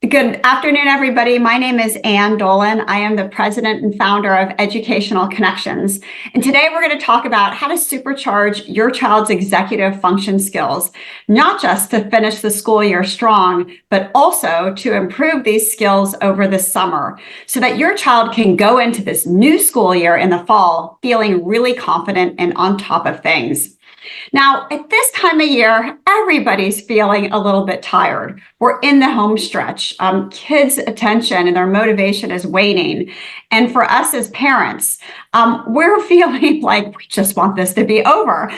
Good afternoon, everybody. My name is Ann Dolan. I am the president and founder of Educational Connections. And today we're going to talk about how to supercharge your child's executive function skills, not just to finish the school year strong, but also to improve these skills over the summer so that your child can go into this new school year in the fall feeling really confident and on top of things. Now, at this time of year, everybody's feeling a little bit tired. We're in the home stretch. Kids' attention and their motivation is waning. And for us as parents, we're feeling like we just want this to be over.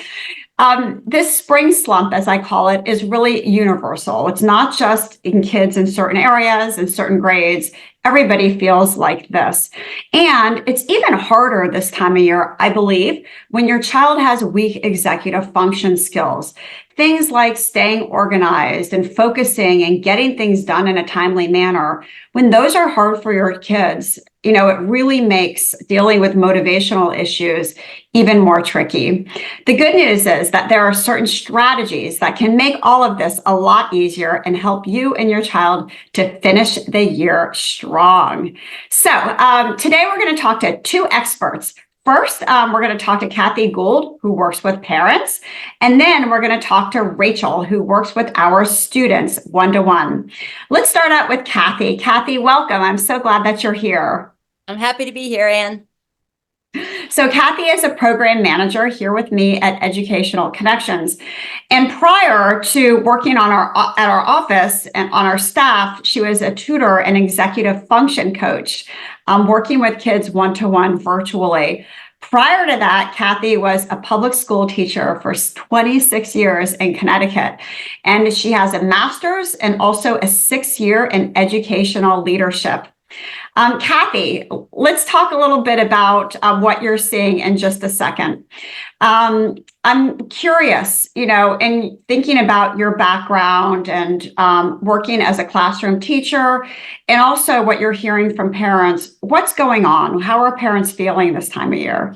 This spring slump, as I call it, is really universal. It's not just in kids in certain areas and certain grades. Everybody feels like this. And it's even harder this time of year, I believe, when your child has weak executive function skills. Things like staying organized and focusing and getting things done in a timely manner. When those are hard for your kids, it really makes dealing with motivational issues even more tricky. The good news is that there are certain strategies that can make all of this a lot easier and help you and your child to finish the year strong. So today we're going to talk to two experts. First, we're going to talk to Kathy Gould, who works with parents, and then we're going to talk to Rachel, who works with our students one-to-one. Let's start out with Kathy. Kathy, welcome. I'm so glad that you're here. I'm happy to be here, Ann. So Kathy is a program manager here with me at Educational Connections. And prior to working at our office and on our staff, she was a tutor and executive function coach, working with kids one-to-one virtually. Prior to that, Kathy was a public school teacher for 26 years in Connecticut, and she has a master's and also a 6-year in educational leadership. Kathy, let's talk a little bit about what you're seeing in just a second. I'm curious, in thinking about your background and working as a classroom teacher, and also what you're hearing from parents. What's going on? How are parents feeling this time of year?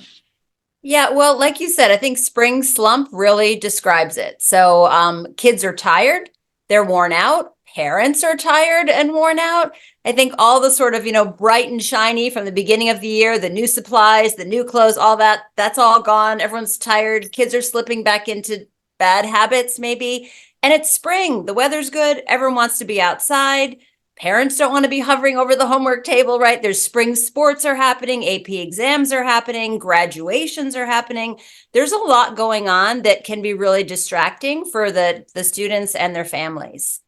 Yeah, well, like you said, I think spring slump really describes it. So kids are tired, they're worn out, parents are tired and worn out. I think all the sort of, bright and shiny from the beginning of the year, the new supplies, the new clothes, all that's all gone. Everyone's tired. Kids are slipping back into bad habits maybe. And it's spring. The weather's good. Everyone wants to be outside. Parents don't want to be hovering over the homework table, right? There's spring sports are happening. AP exams are happening. Graduations are happening. There's a lot going on that can be really distracting for the students and their families.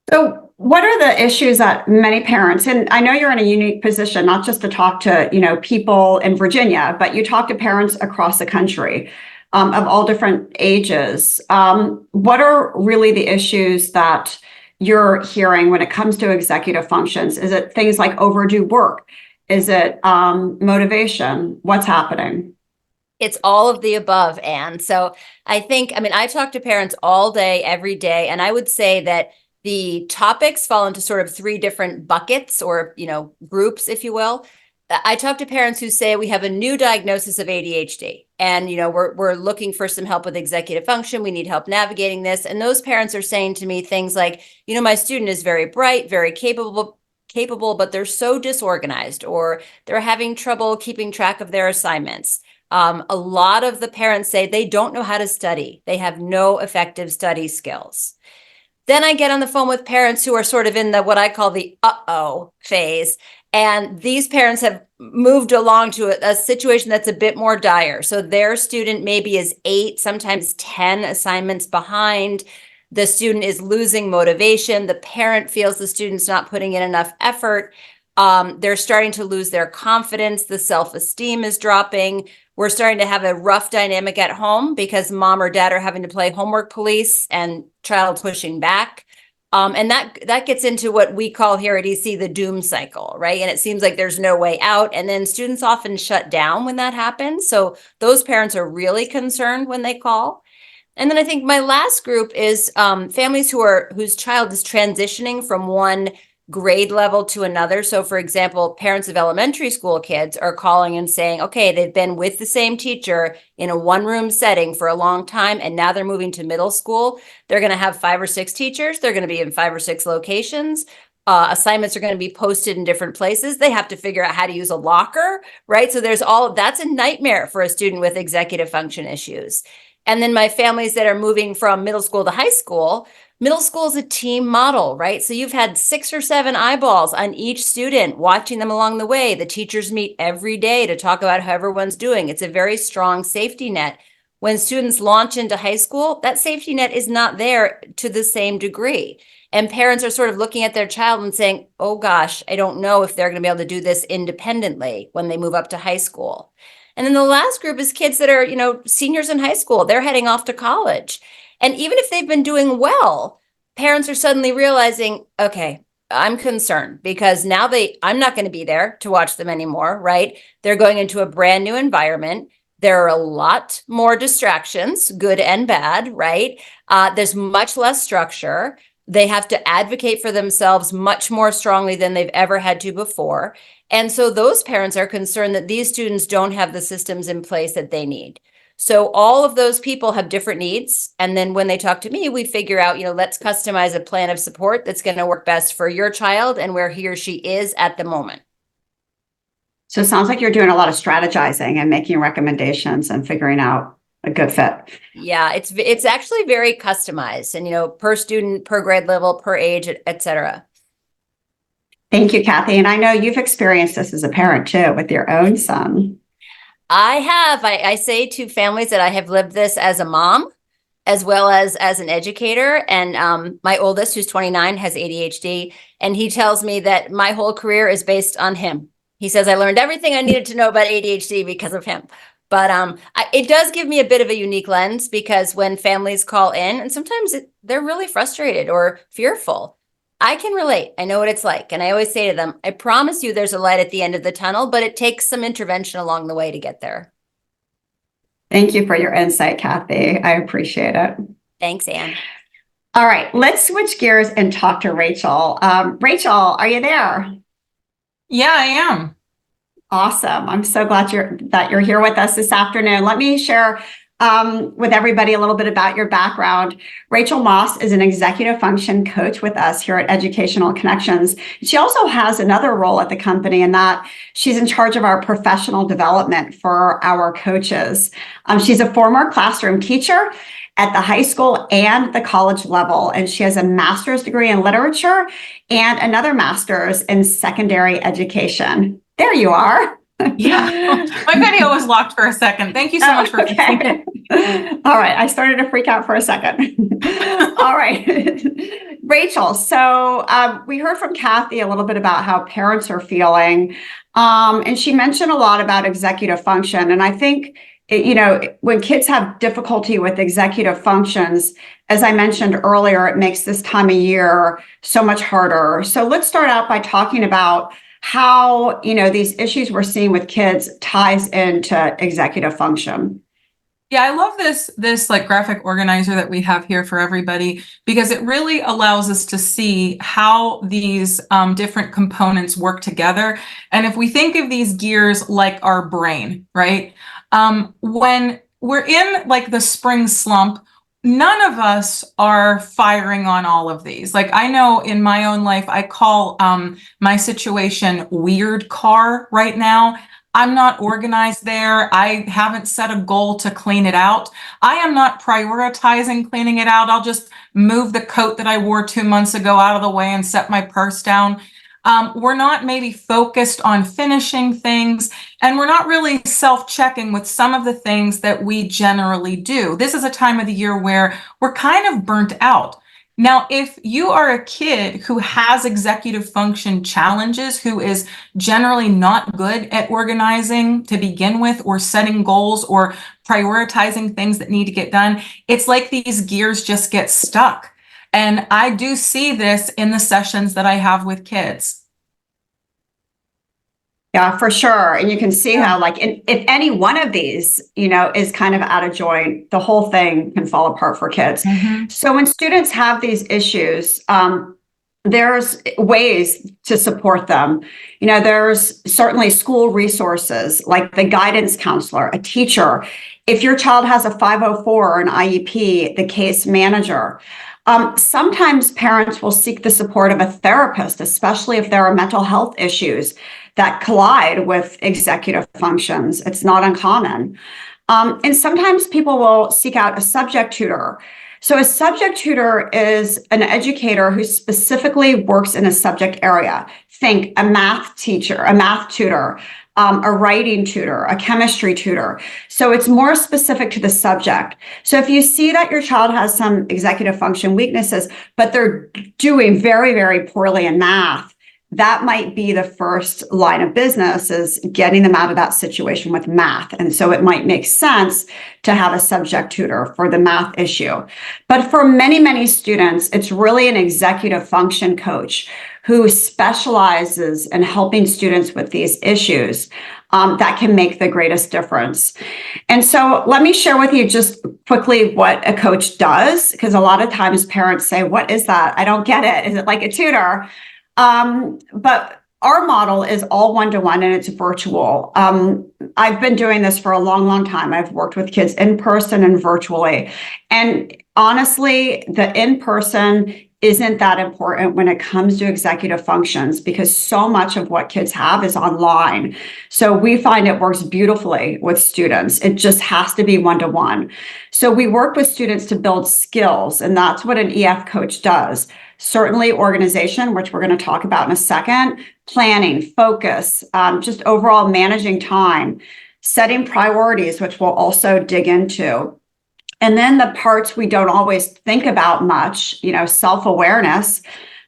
So what are the issues that many parents, and I know you're in a unique position, not just to talk to, people in Virginia, but you talk to parents across the country of all different ages. What are really the issues that you're hearing when it comes to executive functions? Is it things like overdue work? Is it motivation? What's happening? It's all of the above, Anne. So I talk to parents all day, every day, and I would say that the topics fall into sort of 3 different buckets or, groups, if you will. I talk to parents who say we have a new diagnosis of ADHD and, we're looking for some help with executive function. We need help navigating this. And those parents are saying to me things like, my student is very bright, very capable, but they're so disorganized, or they're having trouble keeping track of their assignments. A lot of the parents say they don't know how to study. They have no effective study skills. Then I get on the phone with parents who are sort of in what I call the uh-oh phase. And these parents have moved along to a situation that's a bit more dire. So their student maybe is 8, sometimes 10 assignments behind. The student is losing motivation. The parent feels the student's not putting in enough effort. They're starting to lose their confidence. The self-esteem is dropping. We're starting to have a rough dynamic at home because mom or dad are having to play homework police and child pushing back. And that gets into what we call here at EC the doom cycle, right? And it seems like there's no way out. And then students often shut down when that happens. So those parents are really concerned when they call. And then I think my last group is families whose child is transitioning from one grade level to another. So for example, parents of elementary school kids are calling and saying, okay, they've been with the same teacher in a one-room setting for a long time, and now they're moving to middle school. They're going to have 5 or 6 teachers. They're going to be in 5 or 6 locations. Assignments are going to be posted in different places. They have to figure out how to use a locker, right? So there's that's a nightmare for a student with executive function issues. And then my families that are moving from middle school to high school, middle school is a team model, right? So you've had 6 or 7 eyeballs on each student, watching them along the way. The teachers meet every day to talk about how everyone's doing. It's a very strong safety net. When students launch into high school, that safety net is not there to the same degree. And parents are sort of looking at their child and saying, oh gosh, I don't know if they're going to be able to do this independently when they move up to high school. And then the last group is kids that are, seniors in high school. They're heading off to college. And even if they've been doing well, parents are suddenly realizing, okay, I'm concerned because now I'm not going to be there to watch them anymore, right? They're going into a brand new environment. There are a lot more distractions, good and bad, right? There's much less structure. They have to advocate for themselves much more strongly than they've ever had to before. And so those parents are concerned that these students don't have the systems in place that they need. So all of those people have different needs. And then when they talk to me, we figure out, let's customize a plan of support that's going to work best for your child and where he or she is at the moment. So it sounds like you're doing a lot of strategizing and making recommendations and figuring out a good fit. Yeah, it's actually very customized and, per student, per grade level, per age, et cetera. Thank you, Kathy. And I know you've experienced this as a parent too, with your own son. I have. I say to families that I have lived this as a mom, as well as an educator. And my oldest, who's 29, has ADHD. And he tells me that my whole career is based on him. He says, I learned everything I needed to know about ADHD because of him. But it does give me a bit of a unique lens because when families call in, and sometimes they're really frustrated or fearful, I can relate. I know what it's like. And I always say to them, I promise you there's a light at the end of the tunnel, but it takes some intervention along the way to get there. Thank you for your insight, Kathy. I appreciate it. Thanks, Anne. All right, let's switch gears and talk to Rachel. Rachel, are you there? Yeah, I am. Awesome. I'm so glad you're here with us this afternoon. Let me share with everybody a little bit about your background. Rachel Moss is an executive function coach with us here at Educational Connections. She also has another role at the company in that she's in charge of our professional development for our coaches. She's a former classroom teacher at the high school and the college level, and she has a master's degree in literature and another master's in secondary education. There you are. Yeah, my video was locked for a second. Thank you so much for fixing it. All right, I started to freak out for a second. All right, Rachel. So we heard from Kathy a little bit about how parents are feeling, and she mentioned a lot about executive function. And I think, when kids have difficulty with executive functions, as I mentioned earlier, it makes this time of year so much harder. So let's start out by talking about how, these issues we're seeing with kids ties into executive function. Yeah, I love this like graphic organizer that we have here for everybody because it really allows us to see how these different components work together. And if we think of these gears like our brain, right? When we're in like the spring slump, none of us are firing on all of these. Like I know in my own life, I call my situation weird car right now. I'm not organized there. I haven't set a goal to clean it out. I am not prioritizing cleaning it out. I'll just move the coat that I wore 2 months ago out of the way and set my purse down. We're not maybe focused on finishing things, and we're not really self-checking with some of the things that we generally do. This is a time of the year where we're kind of burnt out. Now, if you are a kid who has executive function challenges, who is generally not good at organizing to begin with, or setting goals, or prioritizing things that need to get done, it's like these gears just get stuck. And I do see this in the sessions that I have with kids. Yeah, for sure. And you can see how, like, if any one of these, is kind of out of joint, the whole thing can fall apart for kids. Mm-hmm. So when students have these issues, there's ways to support them. There's certainly school resources like the guidance counselor, a teacher. If your child has a 504 or an IEP, the case manager. Sometimes parents will seek the support of a therapist, especially if there are mental health issues that collide with executive functions. It's not uncommon. And sometimes people will seek out a subject tutor. So a subject tutor is an educator who specifically works in a subject area. Think a math teacher, a math tutor, a writing tutor, a chemistry tutor. So it's more specific to the subject. So if you see that your child has some executive function weaknesses, but they're doing very, very poorly in math, that might be the first line of business, is getting them out of that situation with math. And so it might make sense to have a subject tutor for the math issue. But for many, many students, it's really an executive function coach who specializes in helping students with these issues that can make the greatest difference. And so let me share with you just quickly what a coach does, because a lot of times parents say, what is that? I don't get it. Is it like a tutor? But our model is all one-to-one and it's virtual. I've been doing this for a long, long time. I've worked with kids in person and virtually. And honestly, the in-person isn't that important when it comes to executive functions, because so much of what kids have is online. So we find it works beautifully with students. It just has to be one-to-one. So we work with students to build skills, and that's what an EF coach does. Certainly organization, which we're going to talk about in a second, planning, focus, just overall managing time, setting priorities, which we'll also dig into. And then the parts we don't always think about much, self-awareness,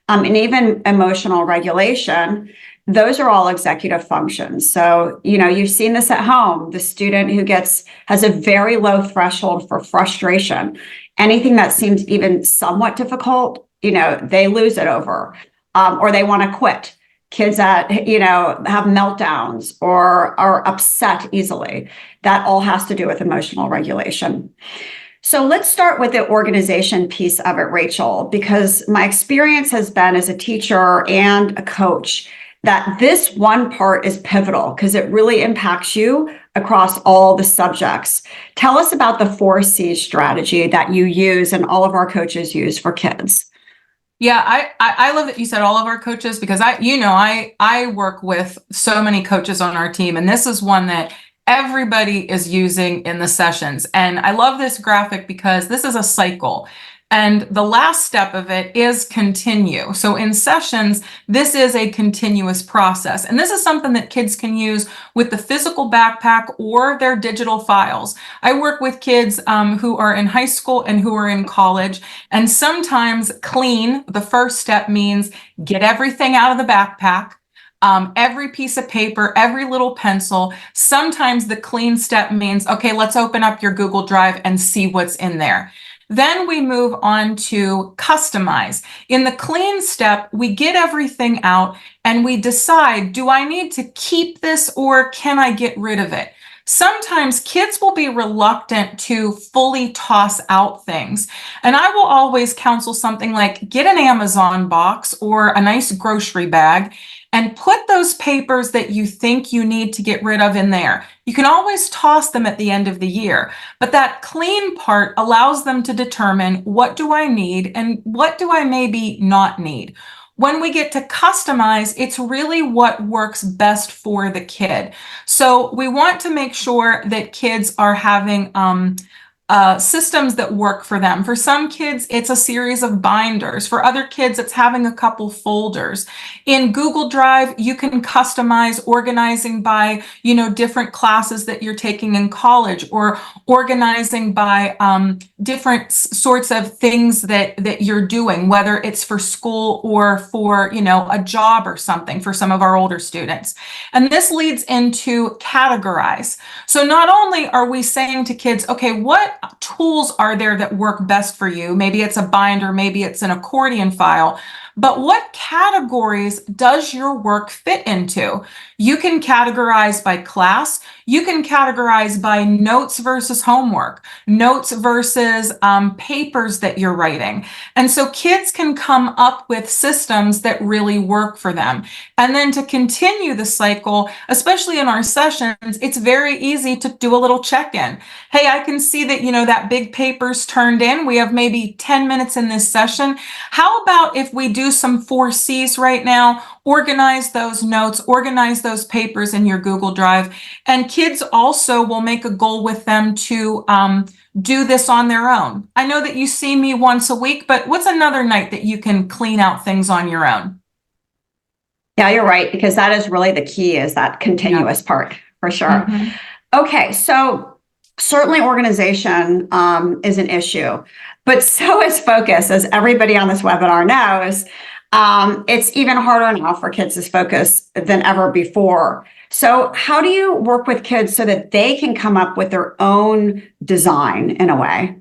and even emotional regulation, those are all executive functions. So, you've seen this at home, the student who has a very low threshold for frustration. Anything that seems even somewhat difficult, they lose it over, or they want to quit. Kids that, have meltdowns or are upset easily. That all has to do with emotional regulation. So let's start with the organization piece of it, Rachel, because my experience has been as a teacher and a coach that this one part is pivotal because it really impacts you across all the subjects. Tell us about the 4C strategy that you use and all of our coaches use for kids. Yeah, I love that you said all of our coaches, because I work with so many coaches on our team, and this is one that everybody is using in the sessions. And I love this graphic because this is a cycle. And the last step of it is continue. So in sessions, this is a continuous process. And this is something that kids can use with the physical backpack or their digital files. I work with kids who are in high school and who are in college. And sometimes clean, the first step, means get everything out of the backpack. Every piece of paper, every little pencil. Sometimes the clean step means, okay, let's open up your Google Drive and see what's in there. Then we move on to customize. In the clean step, we get everything out and we decide, do I need to keep this or can I get rid of it? Sometimes kids will be reluctant to fully toss out things. And I will always counsel something like get an Amazon box or a nice grocery bag and put those papers that you think you need to get rid of in there. You can always toss them at the end of the year, but that clean part allows them to determine what do I need and what do I maybe not need. When we get to customize, it's really what works best for the kid. So we want to make sure that kids are having systems that work for them. For some kids, it's a series of binders. For other kids, it's having a couple folders. In Google Drive, you can customize organizing by, different classes that you're taking in college, or organizing by different sorts of things that you're doing, whether it's for school or for, a job or something for some of our older students. And this leads into categorize. So not only are we saying to kids, okay, what tools are there that work best for you? Maybe it's a binder, maybe it's an accordion file, but what categories does your work fit into? You can categorize by class. You can categorize by notes versus homework, notes versus papers that you're writing. And so kids can come up with systems that really work for them. And then to continue the cycle, especially in our sessions, it's very easy to do a little check-in. Hey, I can see that, that big paper's turned in. We have maybe 10 minutes in this session. How about if we do some 4Cs right now, organize those notes, organize those papers in your Google Drive, and kids also will make a goal with them to do this on their own. I know that you see me once a week, but what's another night that you can clean out things on your own? Yeah, you're right, because that is really the key, is that continuous part, for sure. Mhm. Okay, so certainly organization is an issue, but so is focus, as everybody on this webinar knows. It's even harder now for kids to focus than ever before. So how do you work with kids so that they can come up with their own design in a way?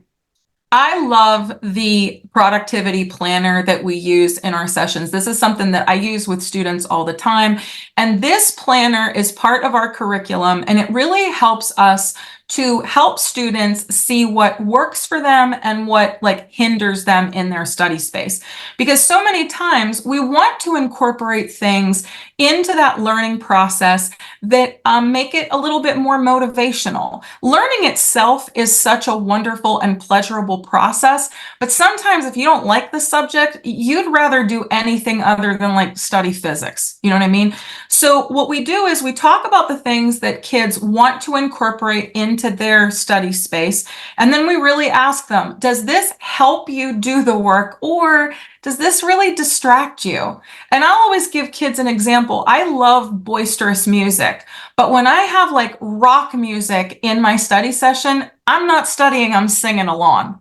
I love the productivity planner that we use in our sessions. This is something that I use with students all the time. And this planner is part of our curriculum, and it really helps us to help students see what works for them and what hinders them in their study space. Because so many times we want to incorporate things into that learning process that make it a little bit more motivational. Learning itself is such a wonderful and pleasurable process, but sometimes if you don't like the subject, you'd rather do anything other than study physics. You know what I mean? So what we do is we talk about the things that kids want to incorporate into their study space, and then we really ask them, does this help you do the work, or does this really distract you? And I'll always give kids an example. I love boisterous music, but when I have rock music in my study session, I'm not studying, I'm singing along.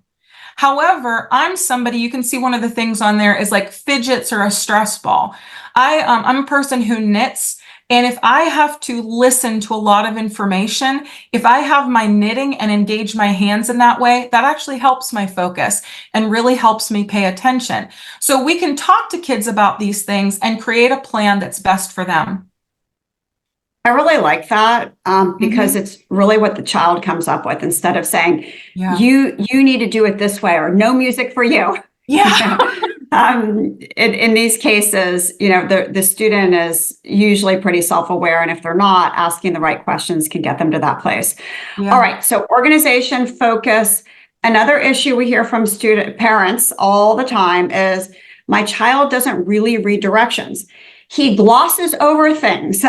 However, I'm somebody, you can see one of the things on there is fidgets or a stress ball. I'm a person who knits, and if I have to listen to a lot of information, if I have my knitting and engage my hands in that way, that actually helps my focus and really helps me pay attention. So we can talk to kids about these things and create a plan that's best for them. I really like that because it's really what the child comes up with, instead of saying, Yeah. you need to do it this way, or no music for you. Yeah. In these cases, the student is usually pretty self-aware, and if they're not, asking the right questions can get them to that place. Yeah. All right, so organization, focus. Another issue we hear from parents all the time is, my child doesn't really read directions. He glosses over things.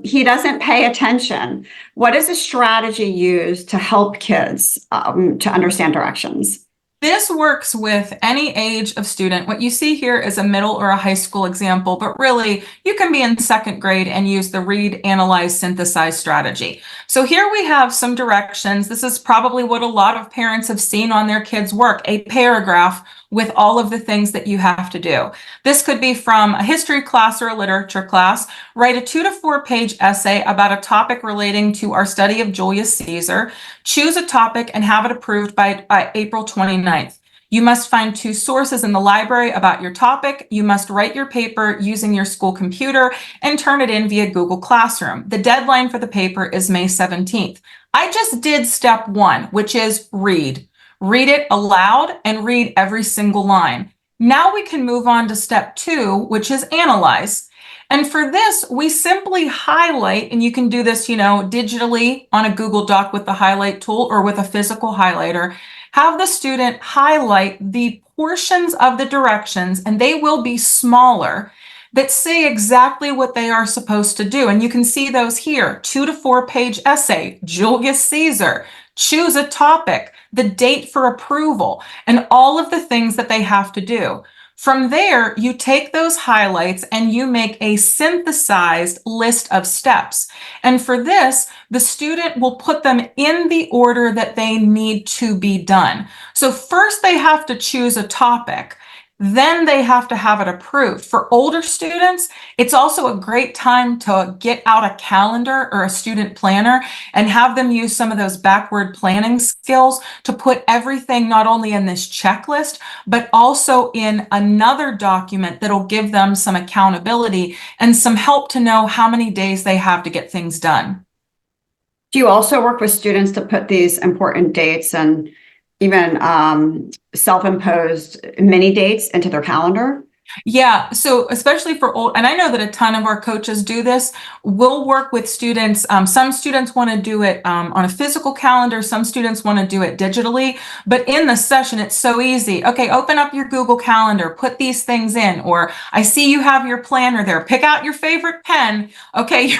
He doesn't pay attention. What is a strategy used to help kids to understand directions? This works with any age of student. What you see here is a middle or a high school example, but really you can be in second grade and use the read, analyze, synthesize strategy. So here we have some directions. This is probably what a lot of parents have seen on their kids' work, a paragraph with all of the things that you have to do. This could be from a history class or a literature class. Write a 2 to 4 page essay about a topic relating to our study of Julius Caesar. Choose a topic and have it approved by April 29th. You must find 2 sources in the library about your topic. You must write your paper using your school computer and turn it in via Google Classroom. The deadline for the paper is May 17th. I just did step 1, which is read. Read it aloud and read every single line. Now we can move on to step 2, which is analyze. And for this, we simply highlight, and you can do this, digitally on a Google Doc with the highlight tool or with a physical highlighter. Have the student highlight the portions of the directions, and they will be smaller, that say exactly what they are supposed to do. And you can see those here: 2 to 4 page essay, Julius Caesar, choose a topic, the date for approval, and all of the things that they have to do. From there, you take those highlights and you make a synthesized list of steps. And for this, the student will put them in the order that they need to be done. So first they have to choose a topic. then they have to have it approved. For older students, it's also a great time to get out a calendar or a student planner and have them use some of those backward planning skills to put everything not only in this checklist, but also in another document that'll give them some accountability and some help to know how many days they have to get things done. Do you also work with students to put these important dates and even self-imposed mini dates into their calendar? Yeah, so especially for old, and I know that a ton of our coaches do this. We'll work with students. Some students want to do it on a physical calendar. Some students want to do it digitally. But in the session, it's so easy. Okay, open up your Google Calendar, put these things in. Or I see you have your planner there. Pick out your favorite pen. Okay,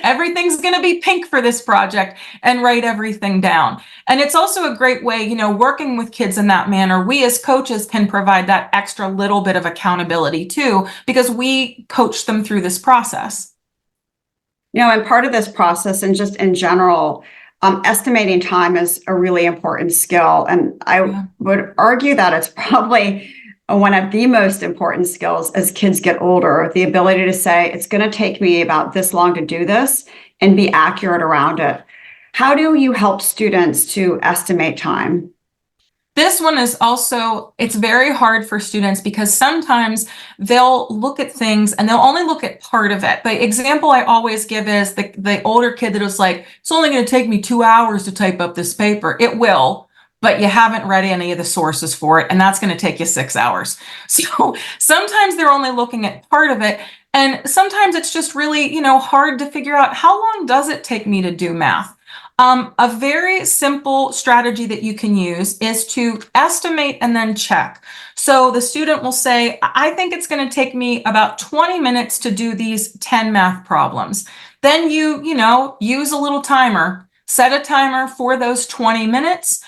everything's going to be pink for this project, and write everything down. And it's also a great way, working with kids in that manner. We as coaches can provide that extra little bit of accountability too, because we coach them through this process. And part of this process and just in general, estimating time is a really important skill. And I would argue that it's probably one of the most important skills as kids get older, the ability to say, it's going to take me about this long to do this and be accurate around it. How do you help students to estimate time? This one is also, it's very hard for students because sometimes they'll look at things and they'll only look at part of it. The example I always give is the older kid that was like, it's only going to take me 2 hours to type up this paper. It will, but you haven't read any of the sources for it, and that's going to take you 6 hours. So sometimes they're only looking at part of it. And sometimes it's just really, hard to figure out, how long does it take me to do math? A very simple strategy that you can use is to estimate and then check. So the student will say, I think it's going to take me about 20 minutes to do these 10 math problems. Then you use a little timer, set a timer for those 20 minutes.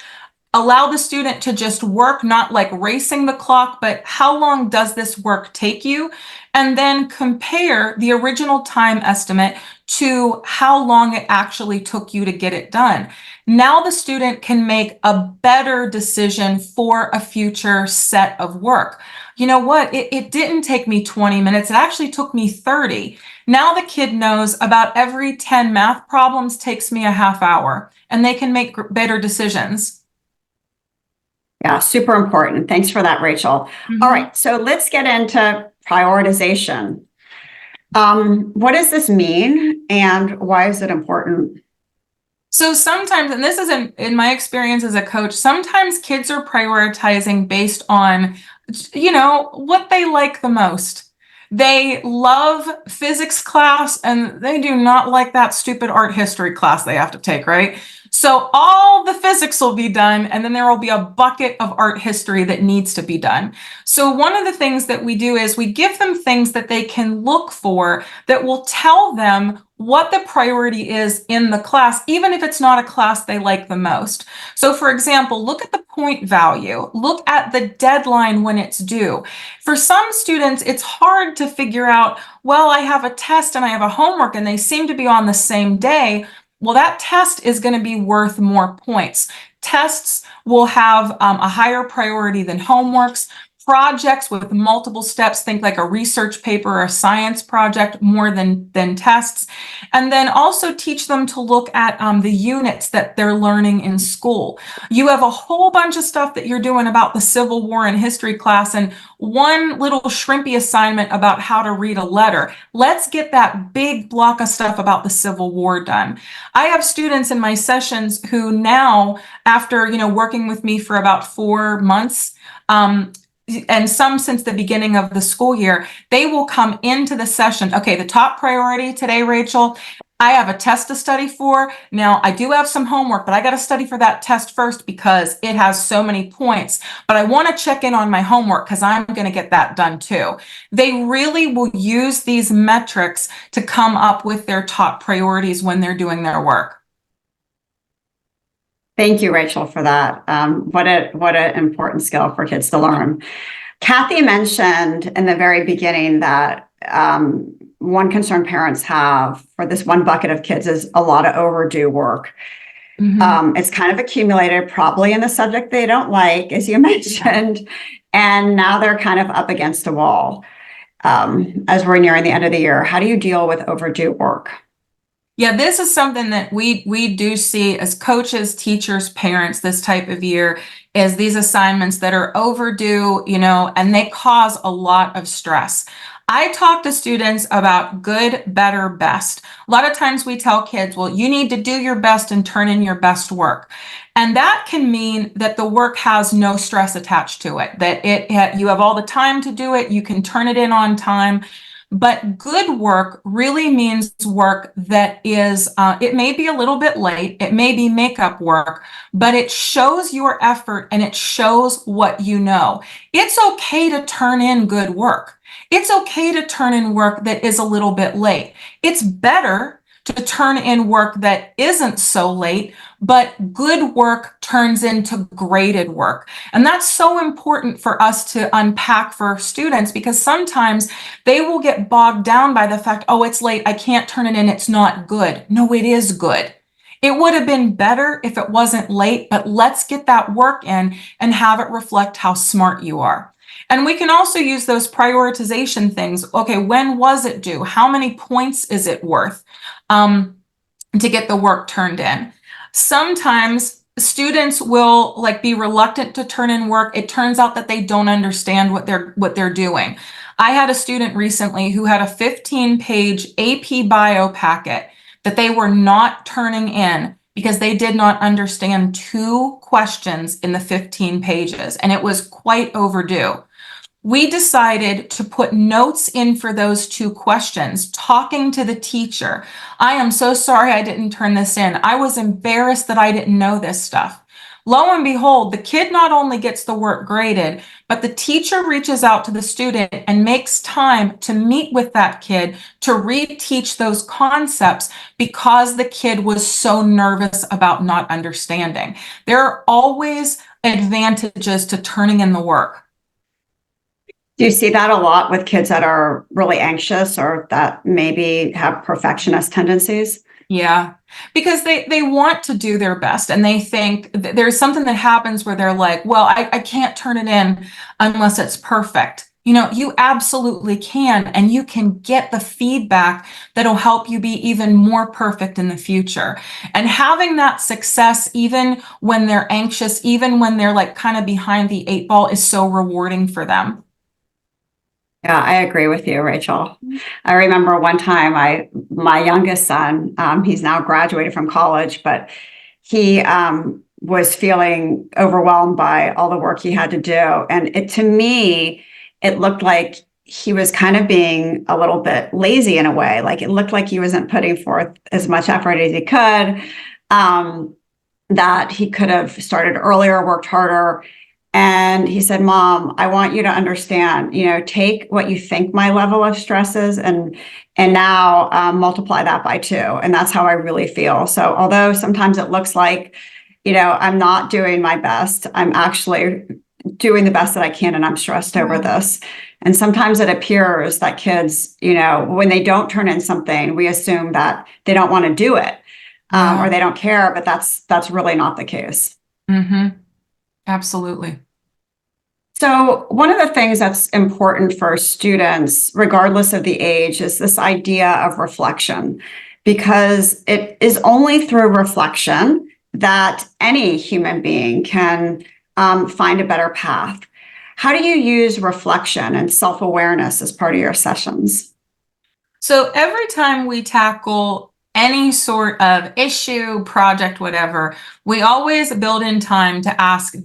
Allow the student to just work, not like racing the clock, but how long does this work take you? And then compare the original time estimate to how long it actually took you to get it done. Now the student can make a better decision for a future set of work. You know what? It didn't take me 20 minutes. It actually took me 30. Now the kid knows about every 10 math problems takes me a half hour, and they can make better decisions. Yeah, super important. Thanks for that, Rachel. Mm-hmm. All right, so let's get into prioritization. What does this mean and why is it important? So sometimes, and this is in my experience as a coach, sometimes kids are prioritizing based on, what they like the most. They love physics class and they do not like that stupid art history class they have to take, right? So all the physics will be done, and then there will be a bucket of art history that needs to be done. So one of the things that we do is we give them things that they can look for that will tell them what the priority is in the class, even if it's not a class they like the most. So for example, look at the point value, look at the deadline when it's due. For some students, it's hard to figure out, well, I have a test and I have a homework and they seem to be on the same day. Well, that test is going to be worth more points. Tests will have a higher priority than homeworks. Projects with multiple steps, think like a research paper or a science project, more than tests. And then also teach them to look at the units that they're learning in school. You have a whole bunch of stuff that you're doing about the Civil War and history class and one little shrimpy assignment about how to read a letter. Let's get that big block of stuff about the Civil War done. I have students in my sessions who now, after working with me for about 4 months, and some since the beginning of the school year, they will come into the session. Okay, the top priority today, Rachel, I have a test to study for. Now, I do have some homework, but I got to study for that test first because it has so many points. But I want to check in on my homework because I'm going to get that done too. They really will use these metrics to come up with their top priorities when they're doing their work. Thank you, Rachel, for that. What an important skill for kids to learn. Kathy mentioned in the very beginning that one concern parents have for this one bucket of kids is a lot of overdue work. It's kind of accumulated probably in the subject they don't like, as you mentioned, and now they're kind of up against a wall as we're nearing the end of the year. How do you deal with overdue work? Yeah, this is something that we do see as coaches, teachers, parents this type of year is these assignments that are overdue, and they cause a lot of stress. I talk to students about good, better, best. A lot of times we tell kids, well, you need to do your best and turn in your best work. And that can mean that the work has no stress attached to it, that you have all the time to do it, you can turn it in on time. But good work really means work that is, it may be a little bit late, it may be makeup work, but it shows your effort and it shows what you know. It's okay to turn in good work. It's okay to turn in work that is a little bit late. It's better to turn in work that isn't so late, but good work turns into graded work. And that's so important for us to unpack for students because sometimes they will get bogged down by the fact, oh, it's late, I can't turn it in, it's not good. No, it is good. It would have been better if it wasn't late, but let's get that work in and have it reflect how smart you are. And we can also use those prioritization things. Okay, when was it due? How many points is it worth to get the work turned in? Sometimes students will be reluctant to turn in work. It turns out that they don't understand what they're doing. I had a student recently who had a 15-page AP bio packet that they were not turning in because they did not understand 2 questions in the 15 pages, and it was quite overdue. We decided to put notes in for those 2 questions, talking to the teacher. I am so sorry I didn't turn this in. I was embarrassed that I didn't know this stuff. Lo and behold, the kid not only gets the work graded, but the teacher reaches out to the student and makes time to meet with that kid to reteach those concepts because the kid was so nervous about not understanding. There are always advantages to turning in the work. Do you see that a lot with kids that are really anxious or that maybe have perfectionist tendencies? Yeah, because they want to do their best and they think there's something that happens where they're like, well, I can't turn it in unless it's perfect. You absolutely can, and you can get the feedback that'll help you be even more perfect in the future. And having that success, even when they're anxious, even when they're kind of behind the 8 ball, is so rewarding for them. Yeah, I agree with you, Rachel. I remember one time my youngest son, he's now graduated from college, but he was feeling overwhelmed by all the work he had to do. And to me, it looked like he was kind of being a little bit lazy in a way. Like it looked like he wasn't putting forth as much effort as he could, that he could have started earlier, worked harder. And he said, Mom, I want you to understand, take what you think my level of stress is and now multiply that by 2. And that's how I really feel. So although sometimes it looks like, I'm not doing my best, I'm actually doing the best that I can and I'm stressed over this. And sometimes it appears that kids, when they don't turn in something, we assume that they don't want to do it or they don't care, but that's really not the case. Mm-hmm. Absolutely. So one of the things that's important for students, regardless of the age, is this idea of reflection, because it is only through reflection that any human being can find a better path. How do you use reflection and self-awareness as part of your sessions? So every time we tackle any sort of issue, project, whatever, we always build in time to ask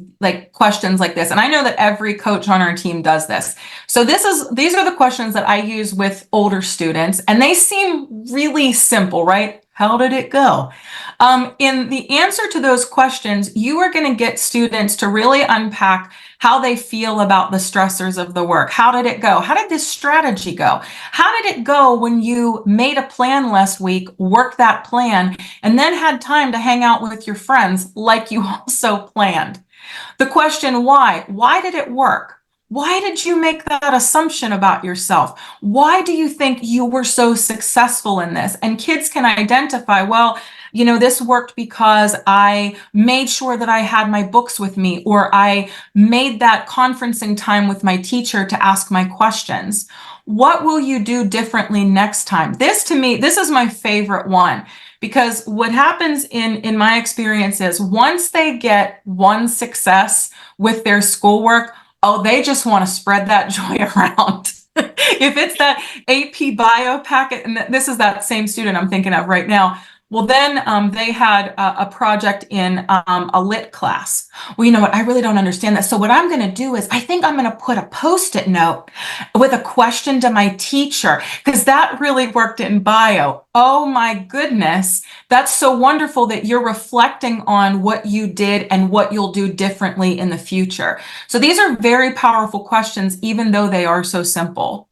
questions like this. And I know that every coach on our team does this. So these are the questions that I use with older students, and they seem really simple, right? How did it go? In the answer to those questions, you are going to get students to really unpack how they feel about the stressors of the work. How did it go? How did this strategy go? How did it go when you made a plan last week, worked that plan, and then had time to hang out with your friends like you also planned? The question, why? Why did it work? Why did you make that assumption about yourself? Why do you think you were so successful in this? And kids can identify, well, This worked because I made sure that I had my books with me, or I made that conferencing time with my teacher to ask my questions. What will you do differently next time? This, to me, this is my favorite one, because what happens in my experience is once they get one success with their schoolwork, oh, they just want to spread that joy around. If it's that AP bio packet, and this is that same student I'm thinking of right now, well, then they had a project in a lit class. Well, you know what? I really don't understand that. So what I'm going to do is I think I'm going to put a Post-it note with a question to my teacher, because that really worked in bio. Oh my goodness. That's so wonderful that you're reflecting on what you did and what you'll do differently in the future. So these are very powerful questions, even though they are so simple.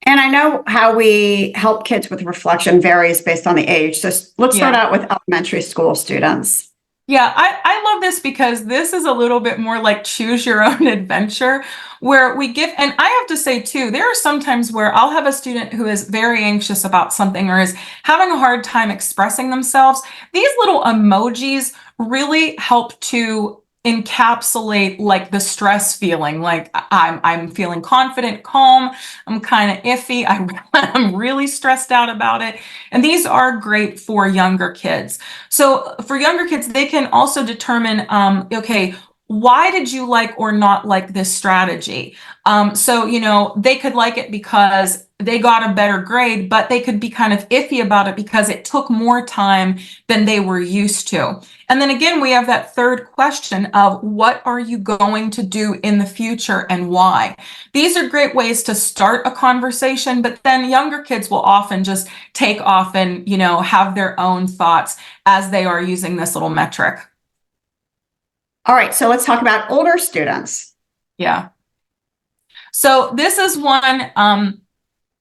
And I know how we help kids with reflection varies based on the age. So let's start out with elementary school students. Yeah, I love this because this is a little bit more like choose your own adventure, where we give, and I have to say too, there are some times where I'll have a student who is very anxious about something or is having a hard time expressing themselves. These little emojis really help to encapsulate like the stress feeling, like I'm feeling confident, calm, I'm kind of iffy, I'm really stressed out about it. And these are great for younger kids. So for younger kids, they can also determine, okay, why did you like or not like this strategy? So, they could like it because they got a better grade, but they could be kind of iffy about it because it took more time than they were used to. And then again, we have that third question of what are you going to do in the future and why? These are great ways to start a conversation, but then younger kids will often just take off and, have their own thoughts as they are using this little metric. All right, so let's talk about older students. Yeah. So this is one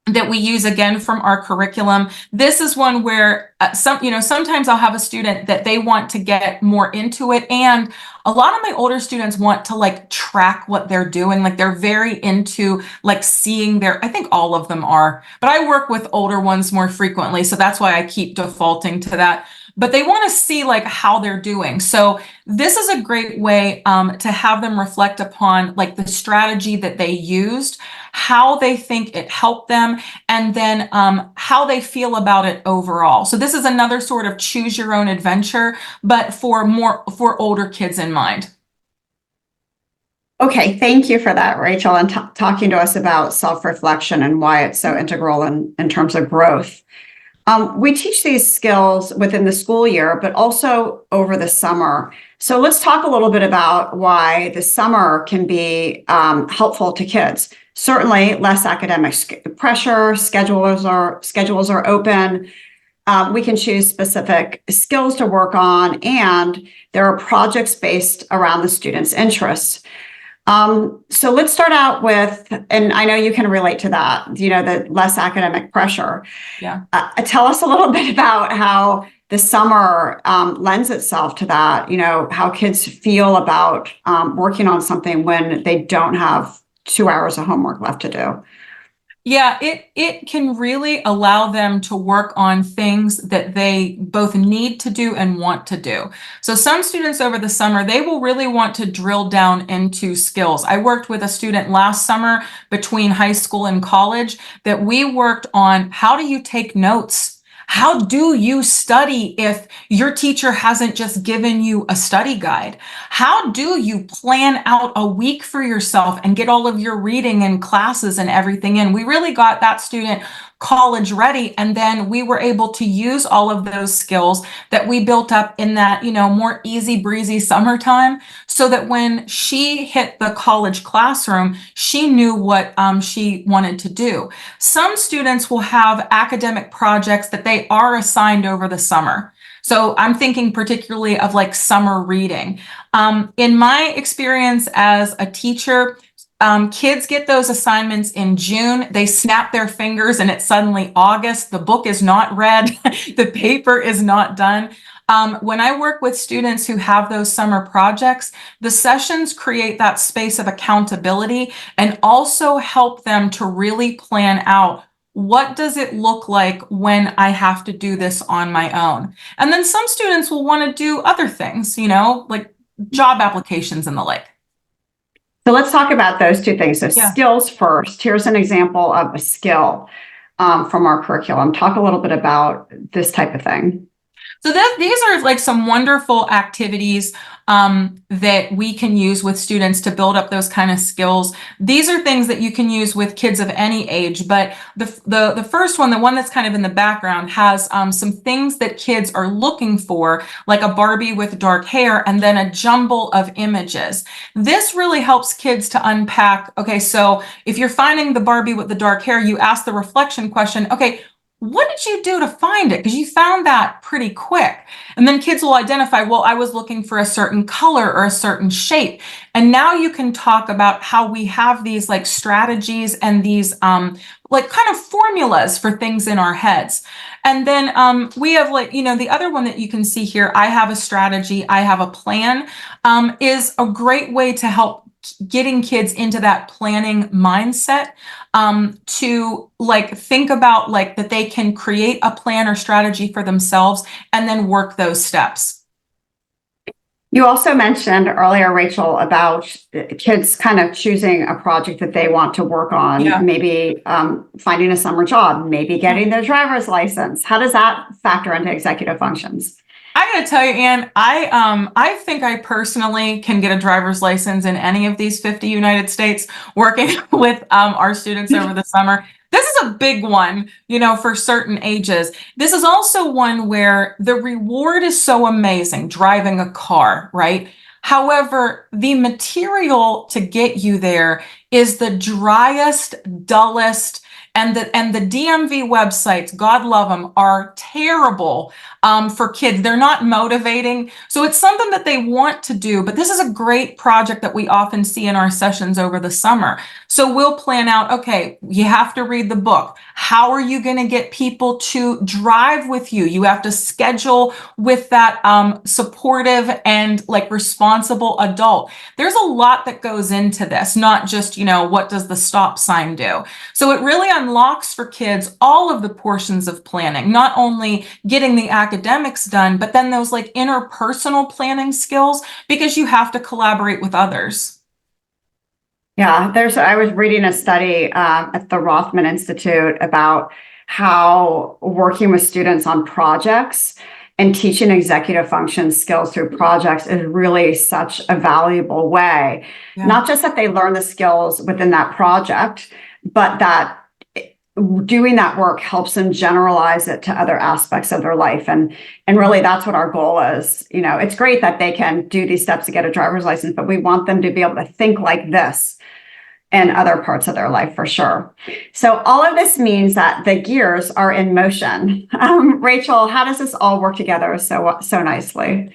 that we use again from our curriculum. This is one where sometimes I'll have a student that they want to get more into it. And a lot of my older students want to like track what they're doing. Like they're very into like seeing I think all of them are, but I work with older ones more frequently. So that's why I keep defaulting to that. But they want to see like how they're doing. So this is a great way to have them reflect upon like the strategy that they used, how they think it helped them, and then how they feel about it overall. So this is another sort of choose your own adventure, but for older kids in mind. Okay, thank you for that, Rachel, and talking to us about self-reflection and why it's so integral in terms of growth. We teach these skills within the school year, but also over the summer. So let's talk a little bit about why the summer can be helpful to kids. Certainly less academic pressure, schedules are open. We can choose specific skills to work on, and there are projects based around the student's interests. So let's start out with, and I know you can relate to that, the less academic pressure. Yeah. Tell us a little bit about how the summer lends itself to that, how kids feel about working on something when they don't have 2 hours of homework left to do. Yeah, it can really allow them to work on things that they both need to do and want to do. So some students over the summer, they will really want to drill down into skills. I worked with a student last summer between high school and college that we worked on how do you take notes? How do you study if your teacher hasn't just given you a study guide? How do you plan out a week for yourself and get all of your reading and classes and everything in? We really got that student college ready, and then we were able to use all of those skills that we built up in that, more easy breezy summertime, so that when she hit the college classroom, she knew what she wanted to do. Some students will have academic projects that they are assigned over the summer. So I'm thinking particularly of like summer reading. In my experience as a teacher, kids get those assignments in June, they snap their fingers and it's suddenly August, the book is not read, the paper is not done. When I work with students who have those summer projects, the sessions create that space of accountability and also help them to really plan out what does it look like when I have to do this on my own? And then some students will want to do other things, like job applications and the like. So let's talk about those two things. So Yeah. skills first. Here's an example of a skill from our curriculum. Talk a little bit about this type of thing. So these are like some wonderful activities that we can use with students to build up those kind of skills. These are things that you can use with kids of any age, but the first one, the one that's kind of in the background, has some things that kids are looking for, like a Barbie with dark hair and then a jumble of images. This really helps kids to unpack, okay, so if you're finding the Barbie with the dark hair, you ask the reflection question, okay, what did you do to find it? Because you found that pretty quick. And then kids will identify, well, I was looking for a certain color or a certain shape. And now you can talk about how we have these like strategies and these like kind of formulas for things in our heads. And then we have like, the other one that you can see here, I have a strategy, I have a plan, is a great way to help getting kids into that planning mindset, to like think about like that they can create a plan or strategy for themselves and then work those steps. You also mentioned earlier, Rachel, about kids kind of choosing a project that they want to work on, Yeah. maybe finding a summer job, maybe getting their driver's license. How does that factor into executive functions? I gotta tell you, Anne, I think I personally can get a driver's license in any of these 50 United States working with our students over the summer. This is a big one, for certain ages. This is also one where the reward is so amazing, driving a car, right? However, the material to get you there is the driest, dullest, and the DMV websites, God love them, are terrible for kids. They're not motivating. So it's something that they want to do, but this is a great project that we often see in our sessions over the summer. So we'll plan out, okay, you have to read the book. How are you going to get people to drive with you? You have to schedule with that supportive and like responsible adult. There's a lot that goes into this, not just, what does the stop sign do? So it really unlocks for kids all of the portions of planning, not only getting the academics done, but then those like interpersonal planning skills, because you have to collaborate with others. Yeah, I was reading a study at the Rothman Institute about how working with students on projects and teaching executive function skills through projects is really such a valuable way. Yeah. Not just that they learn the skills within that project, but that doing that work helps them generalize it to other aspects of their life. And really that's what our goal is. It's great that they can do these steps to get a driver's license, but we want them to be able to think like this in other parts of their life for sure. So all of this means that the gears are in motion. Rachel, how does this all work together so nicely?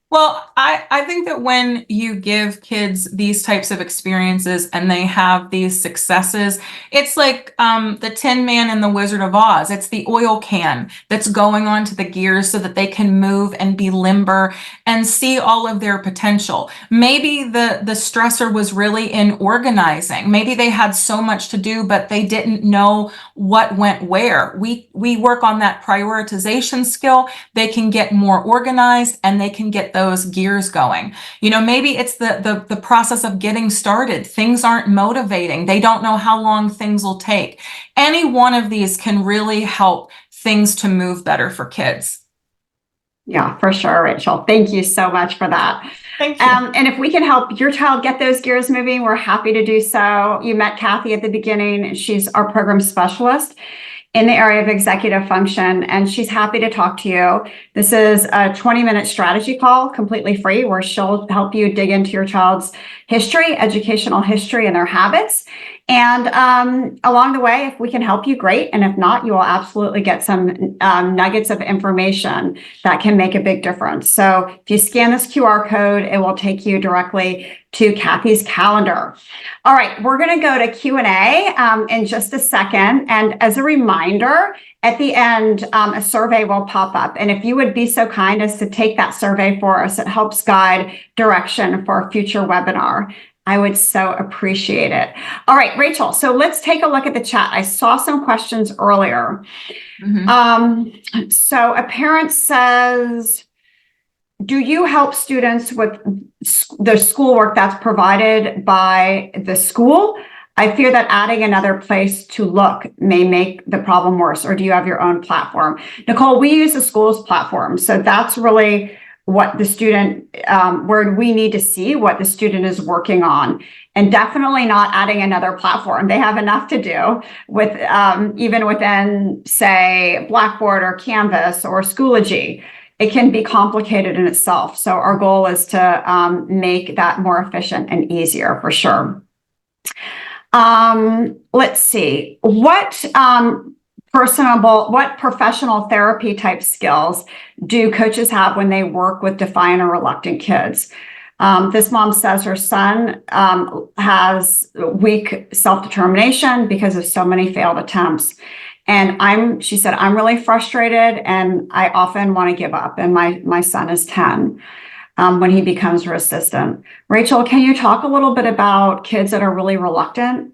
Well, I think that when you give kids these types of experiences and they have these successes, it's like the Tin Man and the Wizard of Oz. It's the oil can that's going onto the gears so that they can move and be limber and see all of their potential. Maybe the stressor was really in organizing. Maybe they had so much to do, but they didn't know what went where. We work on that prioritization skill. They can get more organized and they can get those gears going. Maybe it's the process of getting started. Things aren't motivating. They don't know how long things will take. Any one of these can really help things to move better for kids. Yeah, for sure, Rachel. Thank you so much for that. Thank you. And if we can help your child get those gears moving, we're happy to do so. You met Kathy at the beginning. She's our program specialist in the area of executive function, and she's happy to talk to you. This is a 20-minute strategy call, completely free, where she'll help you dig into your child's history, educational history, and their habits. And along the way, if we can help you, great. And if not, you will absolutely get some nuggets of information that can make a big difference. So if you scan this QR code, it will take you directly to Kathy's calendar. All right, we're going to go to Q&A in just a second. And as a reminder, at the end, a survey will pop up. And if you would be so kind as to take that survey for us, it helps guide direction for a future webinar. I would so appreciate it. All right, Rachel, so let's take a look at the chat. I saw some questions earlier. So a parent says, do you help students with the schoolwork that's provided by the school? I fear that adding another place to look may make the problem worse. Or do you have your own platform? Nicole, we use the school's platform. So that's really what the student, where we need to see what the student is working on, and definitely not adding another platform. They have enough to do with, even within, say, Blackboard or Canvas or Schoology. It can be complicated in itself. So our goal is to make that more efficient and easier for sure. Let's see, what professional therapy type skills do coaches have when they work with defiant or reluctant kids? This mom says her son has weak self-determination because of so many failed attempts. And she said, I'm really frustrated and I often want to give up. And my son is 10 when he becomes resistant. Rachel, can you talk a little bit about kids that are really reluctant?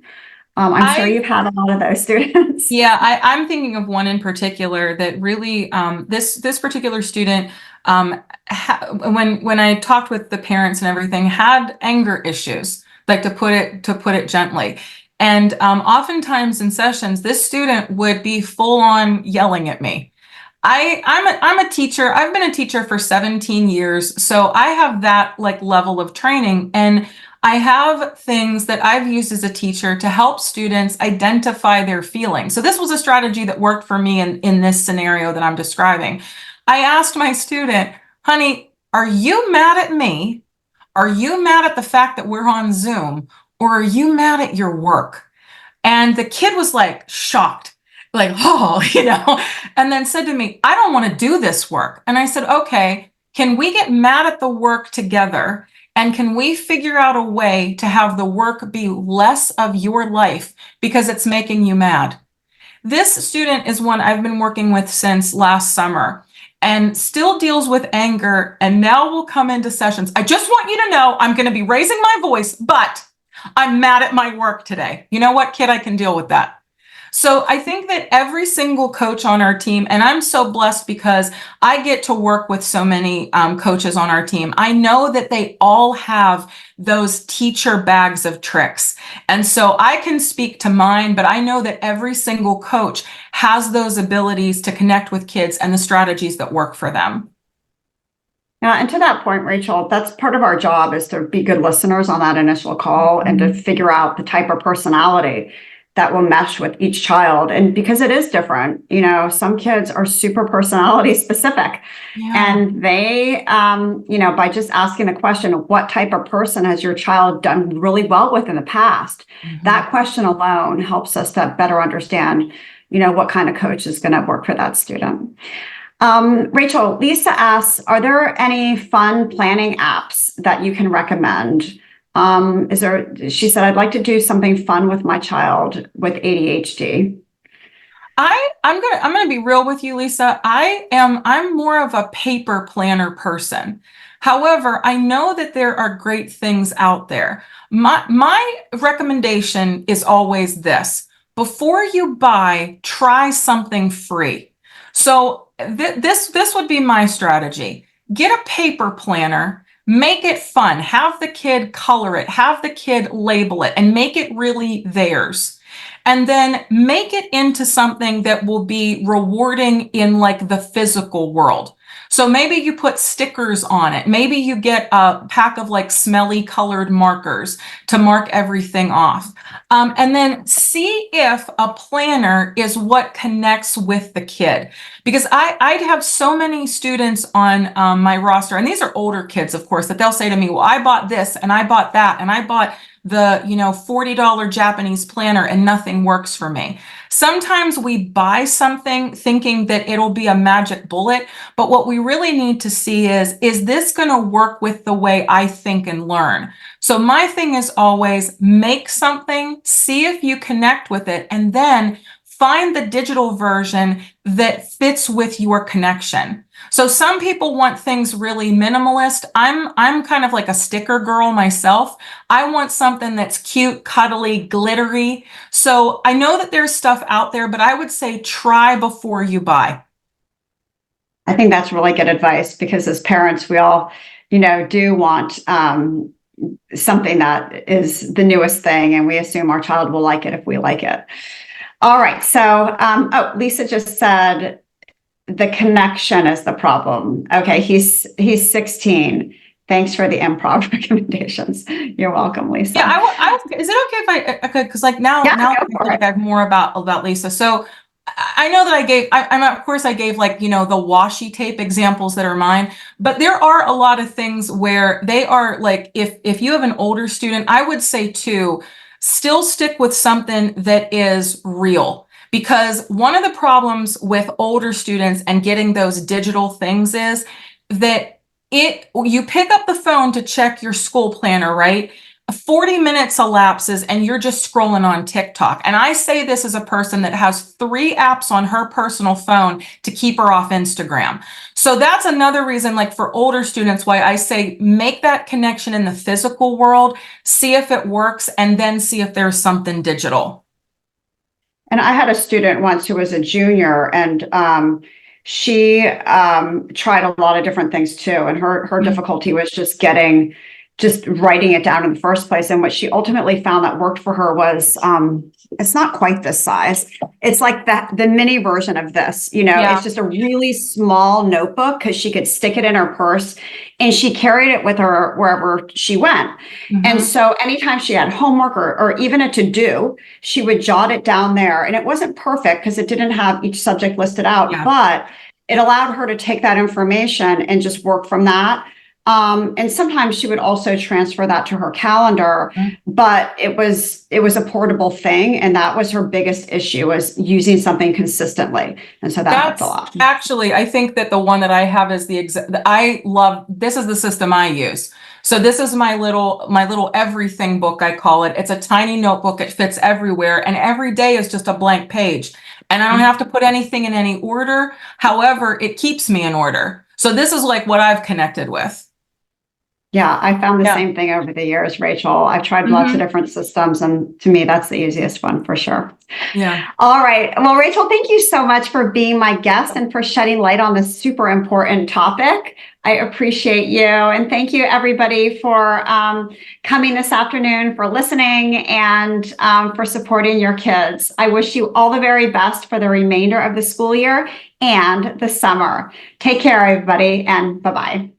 I'm sure you've had a lot of those students. Yeah, I'm thinking of one in particular that really, this particular student, when I talked with the parents and everything, had anger issues, like to put it gently. And oftentimes in sessions, this student would be full on yelling at me. I'm a teacher. I've been a teacher for 17 years, so I have that like level of training, and I have things that I've used as a teacher to help students identify their feelings. So this was a strategy that worked for me in this scenario that I'm describing. I asked my student, honey, are you mad at me? Are you mad at the fact that we're on Zoom? Or are you mad at your work? And the kid was like shocked, like, oh, and then said to me, I don't want to do this work. And I said, okay, can we get mad at the work together? And can we figure out a way to have the work be less of your life because it's making you mad? This student is one I've been working with since last summer and still deals with anger, and now will come into sessions. I just want you to know I'm going to be raising my voice, but I'm mad at my work today. You know what, kid? I can deal with that. So I think that every single coach on our team, and I'm so blessed because I get to work with so many coaches on our team. I know that they all have those teacher bags of tricks. And so I can speak to mine, but I know that every single coach has those abilities to connect with kids and the strategies that work for them. Yeah, and to that point, Rachel, that's part of our job, is to be good listeners on that initial call and to figure out the type of personality that will mesh with each child. And because it is different, some kids are super personality specific. Yeah. And they, by just asking the question, what type of person has your child done really well with in the past? That question alone helps us to better understand, what kind of coach is going to work for that student. Rachel, Lisa asks, are there any fun planning apps that you can recommend? She said, I'd like to do something fun with my child with ADHD. I'm gonna be real with you, Lisa. I'm more of a paper planner person. However, I know that there are great things out there. My recommendation is always this: before you buy, try something free. So this would be my strategy. Get a paper planner. Make it fun. Have the kid color it, have the kid label it, and make it really theirs. And then make it into something that will be rewarding in like the physical world. So maybe you put stickers on it. Maybe you get a pack of like smelly colored markers to mark everything off. And then see if a planner is what connects with the kid. Because I'd have so many students on my roster, and these are older kids, of course, that they'll say to me, well, I bought this and I bought that and I bought the $40 Japanese planner and nothing works for me. Sometimes we buy something thinking that it'll be a magic bullet, but what we really need to see is this going to work with the way I think and learn? So my thing is always make something, see if you connect with it, and then find the digital version that fits with your connection. So some people want things really minimalist. I'm kind of like a sticker girl myself. I want something that's cute, cuddly, glittery. So I know that there's stuff out there, but I would say try before you buy. I think that's really good advice because as parents, we all, do want something that is the newest thing, and we assume our child will like it if we like it. All right. So, Lisa just said the connection is the problem. Okay, he's 16. Thanks for the improv recommendations. You're welcome, Lisa. Yeah, is it okay if I could, because like now Yeah, I go feel for like it. I have more about Lisa. So I know that I'm of course I gave like, the washi tape examples that are mine, but there are a lot of things where they are like, if you have an older student, I would say too, still stick with something that is real. Because one of the problems with older students and getting those digital things is that you pick up the phone to check your school planner, right? 40 minutes elapses and you're just scrolling on TikTok. And I say this as a person that has 3 apps on her personal phone to keep her off Instagram. So that's another reason, like for older students, why I say make that connection in the physical world, see if it works, and then see if there's something digital. And I had a student once who was a junior, and she tried a lot of different things too. And her difficulty was just writing it down in the first place. And what she ultimately found that worked for her was it's not quite this size. It's like the mini version of this. Yeah. It's just a really small notebook because she could stick it in her purse, and she carried it with her wherever she went. And so anytime she had homework or even a to-do, she would jot it down there. And it wasn't perfect because it didn't have each subject listed out, Yeah. but it allowed her to take that information and just work from that. And sometimes she would also transfer that to her calendar, but it was a portable thing. And that was her biggest issue, was using something consistently. And so that helped a lot. Actually, I think that the one that I have is this is the system I use. So this is my little everything book, I call it. It's a tiny notebook. It fits everywhere. And every day is just a blank page. And I don't have to put anything in any order. However, it keeps me in order. So this is like what I've connected with. Yeah, I found the Yeah. same thing over the years, Rachel. I've tried lots of different systems, and to me, that's the easiest one for sure. Yeah. All right. Well, Rachel, thank you so much for being my guest and for shedding light on this super important topic. I appreciate you. And thank you, everybody, for coming this afternoon, for listening, and for supporting your kids. I wish you all the very best for the remainder of the school year and the summer. Take care, everybody, and bye-bye.